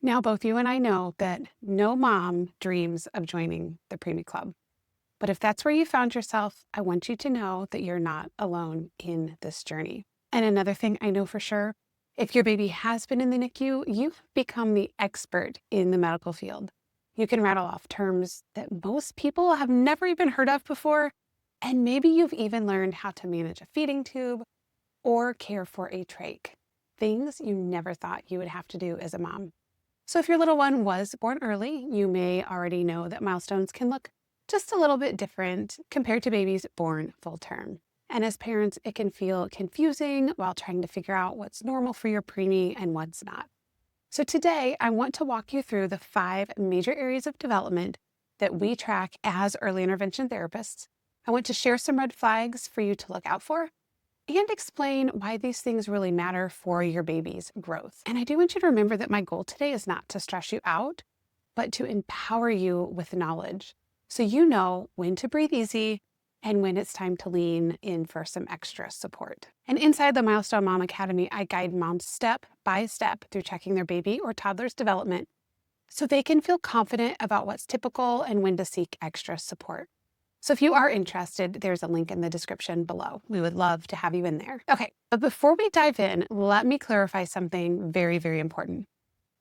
Now, both you and I know that no mom dreams of joining the Preemie Club. But if that's where you found yourself, I want you to know that you're not alone in this journey. And another thing I know for sure, if your baby has been in the NICU, you've become the expert in the medical field. You can rattle off terms that most people have never even heard of before, and maybe you've even learned how to manage a feeding tube or care for a trach. Things you never thought you would have to do as a mom. So if your little one was born early, you may already know that milestones can look just a little bit different compared to babies born full term. And as parents, it can feel confusing while trying to figure out what's normal for your preemie and what's not. So today, I want to walk you through the 5 major areas of development that we track as early intervention therapists. I want to share some red flags for you to look out for and explain why these things really matter for your baby's growth. And I do want you to remember that my goal today is not to stress you out, but to empower you with knowledge so you know when to breathe easy and when it's time to lean in for some extra support. And inside the Milestone Mom Academy, I guide moms step by step through checking their baby or toddler's development so they can feel confident about what's typical and when to seek extra support. So if you are interested, there's a link in the description below. We would love to have you in there. Okay, but before we dive in, let me clarify something very, very important.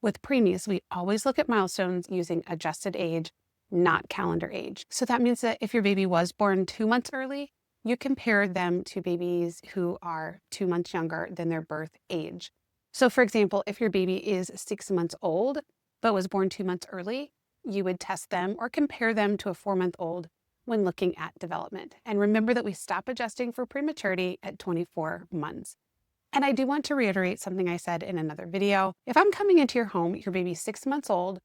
With preemies, we always look at milestones using adjusted age, not calendar age. So that means that if your baby was born 2 months early, you compare them to babies who are 2 months younger than their birth age. So for example, if your baby is 6 months old, but was born 2 months early, you would test them or compare them to a 4-month-old when looking at development. And remember that we stop adjusting for prematurity at 24 months. And I do want to reiterate something I said in another video. If I'm coming into your home, your baby's 6 months old,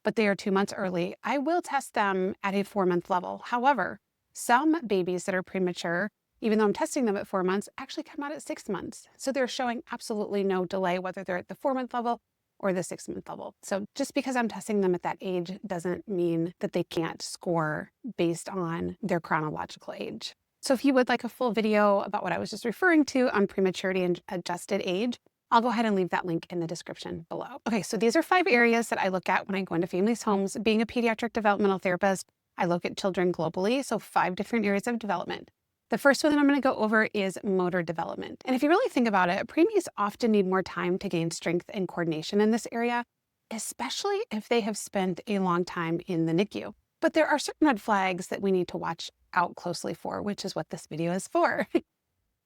but they are 2 months early, I will test them at a 4-month level. However, some babies that are premature, even though I'm testing them at 4 months, actually come out at 6 months. So they're showing absolutely no delay, whether they're at the 4-month level or the 6-month level. So just because I'm testing them at that age doesn't mean that they can't score based on their chronological age. So if you would like a full video about what I was just referring to on prematurity and adjusted age, I'll go ahead and leave that link in the description below. Okay, so these are 5 areas that I look at when I go into families' homes. Being a pediatric developmental therapist, I look at children globally, so 5 different areas of development. The first one that I'm going to go over is motor development. And if you really think about it, preemies often need more time to gain strength and coordination in this area, especially if they have spent a long time in the NICU. But there are certain red flags that we need to watch out closely for, which is what this video is for.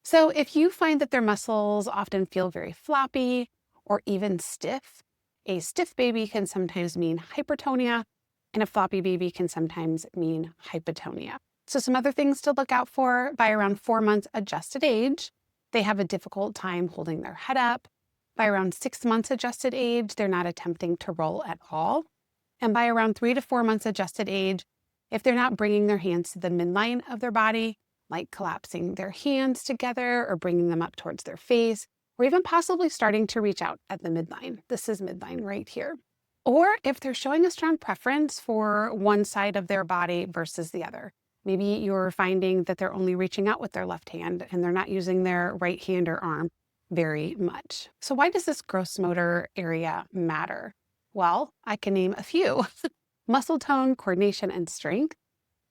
So if you find that their muscles often feel very floppy or even stiff, a stiff baby can sometimes mean hypertonia, and a floppy baby can sometimes mean hypotonia. So some other things to look out for: by around 4 months adjusted age, they have a difficult time holding their head up. By around 6 months adjusted age, they're not attempting to roll at all. And by around 3 to 4 months adjusted age, if they're not bringing their hands to the midline of their body, like collapsing their hands together or bringing them up towards their face, or even possibly starting to reach out at the midline. This is midline right here. Or if they're showing a strong preference for one side of their body versus the other. Maybe you're finding that they're only reaching out with their left hand and they're not using their right hand or arm very much. So why does this gross motor area matter? Well, I can name a few. Muscle tone, coordination, and strength.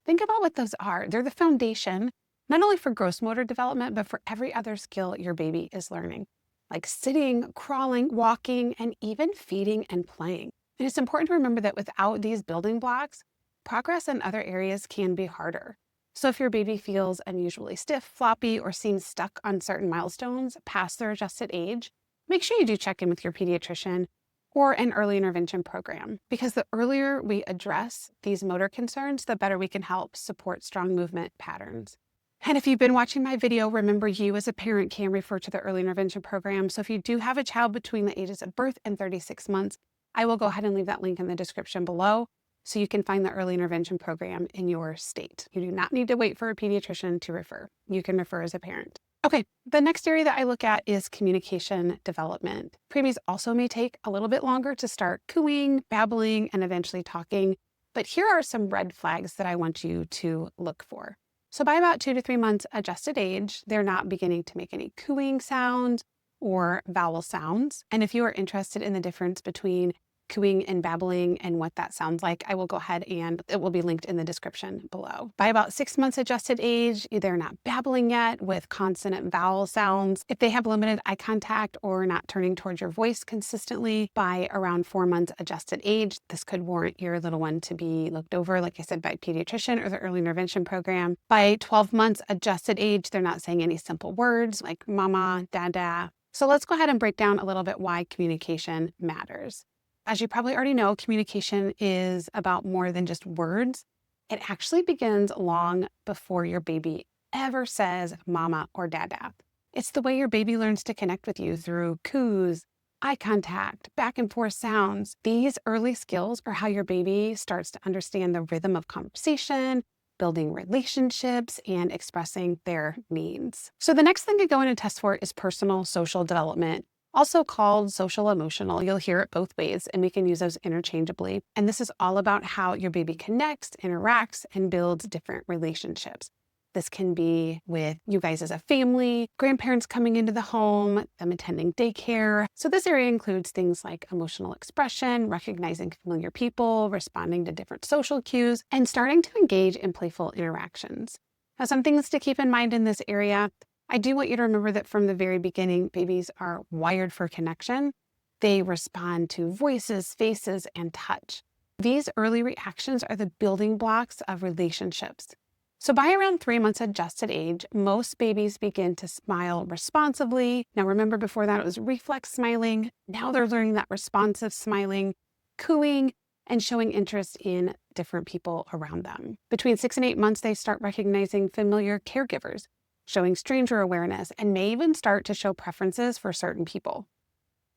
Think about what those are. They're the foundation, not only for gross motor development, but for every other skill your baby is learning, like sitting, crawling, walking, and even feeding and playing. And it's important to remember that without these building blocks, progress in other areas can be harder. So if your baby feels unusually stiff, floppy, or seems stuck on certain milestones past their adjusted age, make sure you do check in with your pediatrician or an early intervention program, because the earlier we address these motor concerns, the better we can help support strong movement patterns. And if you've been watching my video, remember you as a parent can refer to the early intervention program. So if you do have a child between the ages of birth and 36 months, I will go ahead and leave that link in the description below so you can find the early intervention program in your state. You do not need to wait for a pediatrician to refer. You can refer as a parent. Okay, the next area that I look at is communication development. Preemies also may take a little bit longer to start cooing, babbling, and eventually talking, but here are some red flags that I want you to look for. So by about 2 to 3 months adjusted age, they're not beginning to make any cooing sounds or vowel sounds. And if you are interested in the difference between cooing and babbling and what that sounds like, I will go ahead and it will be linked in the description below. By about 6 months adjusted age, they're not babbling yet with consonant vowel sounds. If they have limited eye contact or not turning towards your voice consistently, by around 4 months adjusted age, this could warrant your little one to be looked over, like I said, by a pediatrician or the early intervention program. By 12 months adjusted age, they're not saying any simple words like mama, dada. So let's go ahead and break down a little bit why communication matters. As you probably already know, communication is about more than just words. It actually begins long before your baby ever says mama or dada. It's the way your baby learns to connect with you through coos, eye contact, back and forth sounds. These early skills are how your baby starts to understand the rhythm of conversation, building relationships, and expressing their needs. So the next thing to go in and test for is personal social development, also called social emotional. You'll hear it both ways, and we can use those interchangeably. And this is all about how your baby connects, interacts, and builds different relationships. This can be with you guys as a family, grandparents coming into the home, them attending daycare. So this area includes things like emotional expression, recognizing familiar people, responding to different social cues, and starting to engage in playful interactions. Now, some things to keep in mind in this area. I do want you to remember that from the very beginning, babies are wired for connection. They respond to voices, faces, and touch. These early reactions are the building blocks of relationships. So by around 3 months adjusted age, most babies begin to smile responsively. Now remember, before that it was reflex smiling. Now they're learning that responsive smiling, cooing, and showing interest in different people around them. Between 6 and 8 months, they start recognizing familiar caregivers, showing stranger awareness, and may even start to show preferences for certain people.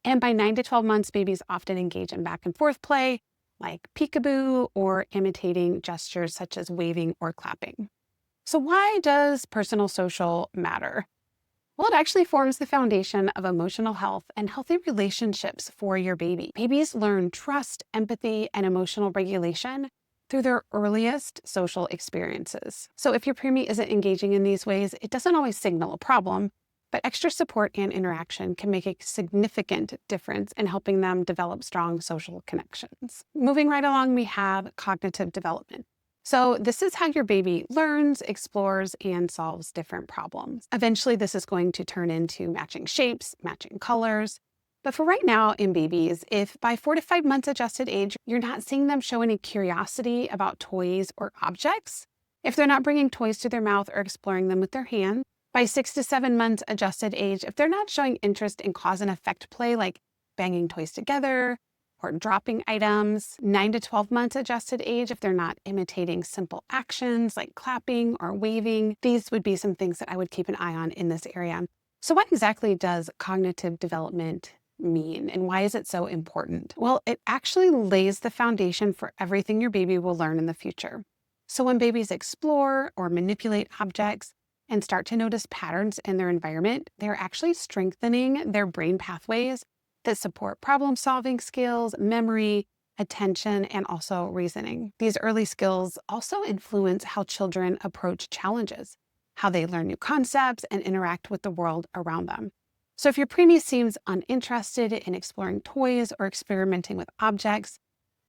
And by 9 to 12 months, babies often engage in back and forth play, like peekaboo or imitating gestures such as waving or clapping. So why does personal social matter? Well, it actually forms the foundation of emotional health and healthy relationships for your baby. Babies learn trust, empathy, and emotional regulation through their earliest social experiences. So if your preemie isn't engaging in these ways, it doesn't always signal a problem, but extra support and interaction can make a significant difference in helping them develop strong social connections. Moving right along, we have cognitive development. So this is how your baby learns, explores, and solves different problems. Eventually, this is going to turn into matching shapes, matching colors. But for right now in babies, if by 4 to 5 months adjusted age, you're not seeing them show any curiosity about toys or objects, if they're not bringing toys to their mouth or exploring them with their hand, by 6 to 7 months adjusted age, if they're not showing interest in cause and effect play like banging toys together or dropping items, 9 to 12 months adjusted age, if they're not imitating simple actions like clapping or waving, these would be some things that I would keep an eye on in this area. So what exactly does cognitive development mean, and why is it so important? Well, it actually lays the foundation for everything your baby will learn in the future. So when babies explore or manipulate objects, and start to notice patterns in their environment, they're actually strengthening their brain pathways that support problem-solving skills, memory, attention, and also reasoning. These early skills also influence how children approach challenges, how they learn new concepts, and interact with the world around them. So if your preemie seems uninterested in exploring toys or experimenting with objects,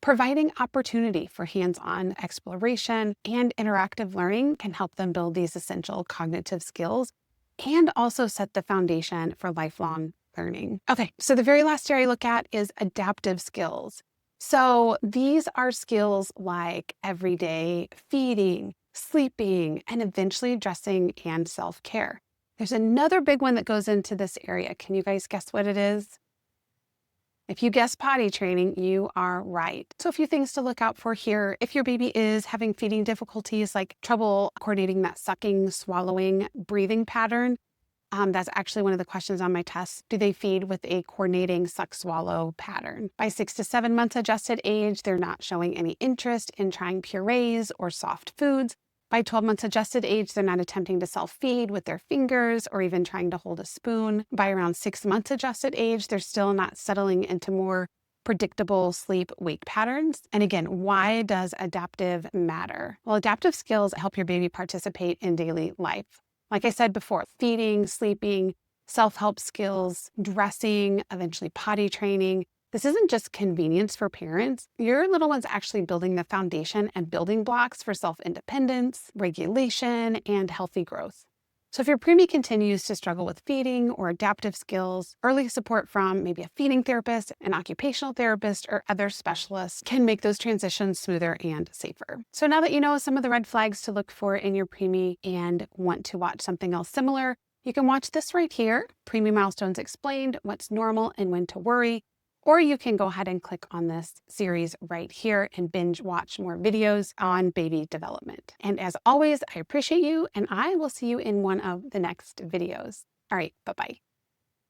providing opportunity for hands-on exploration and interactive learning can help them build these essential cognitive skills and also set the foundation for lifelong learning. Okay, so the very last area I look at is adaptive skills. So these are skills like everyday feeding, sleeping, and eventually dressing and self-care. There's another big one that goes into this area. Can you guys guess what it is? If you guess potty training, you are right. So a few things to look out for here. If your baby is having feeding difficulties, like trouble coordinating that sucking, swallowing, breathing pattern, that's actually one of the questions on my test. Do they feed with a coordinating suck-swallow pattern? By 6 to 7 months adjusted age, they're not showing any interest in trying purees or soft foods. By 12 months adjusted age, they're not attempting to self-feed with their fingers or even trying to hold a spoon. By around 6 months adjusted age, they're still not settling into more predictable sleep-wake patterns. And again, why does adaptive matter? Well, adaptive skills help your baby participate in daily life. Like I said before, feeding, sleeping, self-help skills, dressing, eventually potty training. This isn't just convenience for parents. Your little one's actually building the foundation and building blocks for self-independence, regulation, and healthy growth. So if your preemie continues to struggle with feeding or adaptive skills, early support from maybe a feeding therapist, an occupational therapist, or other specialists can make those transitions smoother and safer. So now that you know some of the red flags to look for in your preemie and want to watch something else similar, you can watch this right here, Preemie Milestones Explained, What's Normal and When to Worry. Or you can go ahead and click on this series right here and binge watch more videos on baby development. And as always, I appreciate you, and I will see you in one of the next videos. All right, bye-bye.